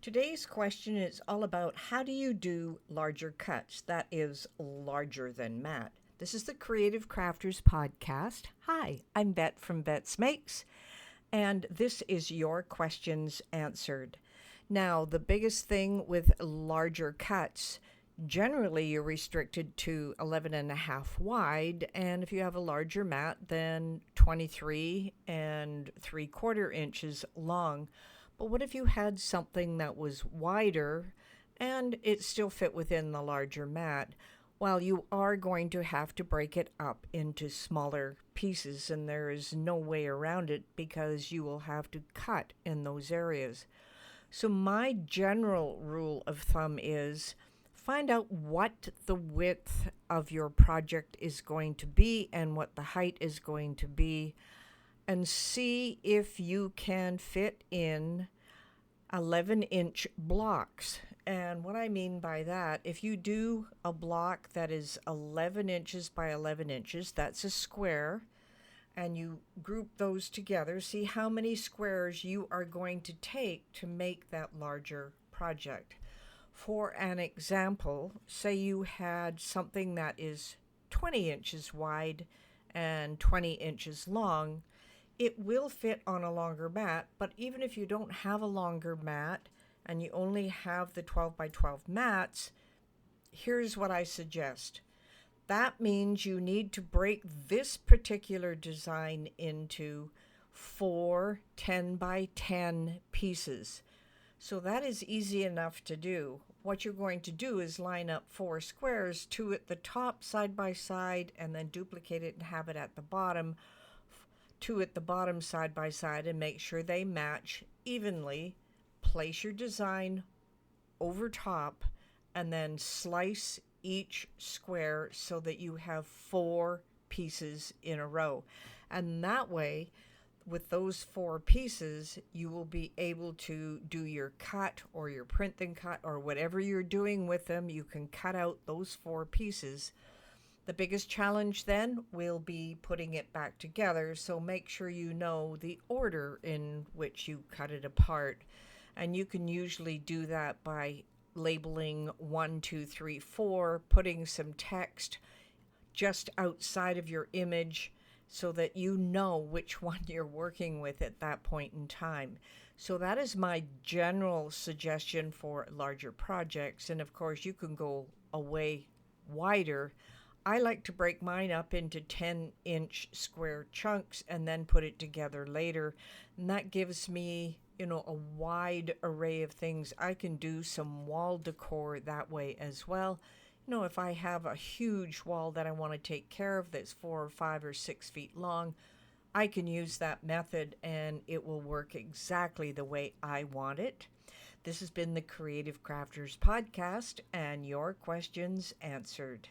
Today's question is all about how do you do larger cuts, that is, larger than mat. This is the Creative Crafters Podcast. Hi, I'm Bette from Bette's Makes, and this is your questions answered. Now, the biggest thing with larger cuts, generally you're restricted to 11.5 wide, and if you have a larger mat, then 23 and 3/4 inches long. But what if you had something that was wider and it still fit within the larger mat? Well, you are going to have to break it up into smaller pieces, and there is no way around it because you will have to cut in those areas. So my general rule of thumb is find out what the width of your project is going to be and what the height is going to be, and see if you can fit in 11-inch blocks. And what I mean by that, if you do a block that is 11 inches by 11 inches, that's a square, and you group those together, see how many squares you are going to take to make that larger project. For an example, say you had something that is 20 inches wide and 20 inches long. It will fit on a longer mat, but even if you don't have a longer mat and you only have the 12 by 12 mats, here's what I suggest. That means you need to break this particular design into 4 10 by 10 pieces. So that is easy enough to do. What you're going to do is line up 4 squares, 2 at the top side by side, and then duplicate it and have it at the bottom, 2 at the bottom side by side, and make sure they match evenly. Place your design over top and then slice each square so that you have 4 pieces in a row. And that way, with those 4 pieces, you will be able to do your cut or your print and cut or whatever you're doing with them. You can cut out those 4 pieces. The biggest challenge then will be putting it back together, so make sure you know the order in which you cut it apart. And you can usually do that by labeling 1, 2, 3, 4, putting some text just outside of your image so that you know which one you're working with at that point in time. So that is my general suggestion for larger projects. And of course, you can go away wider. I like to break mine up into 10-inch square chunks and then put it together later. And that gives me, a wide array of things. I can do some wall decor that way as well. If I have a huge wall that I want to take care of that's 4 or 5 or 6 feet long, I can use that method and it will work exactly the way I want it. This has been the Creative Crafters Podcast and your questions answered.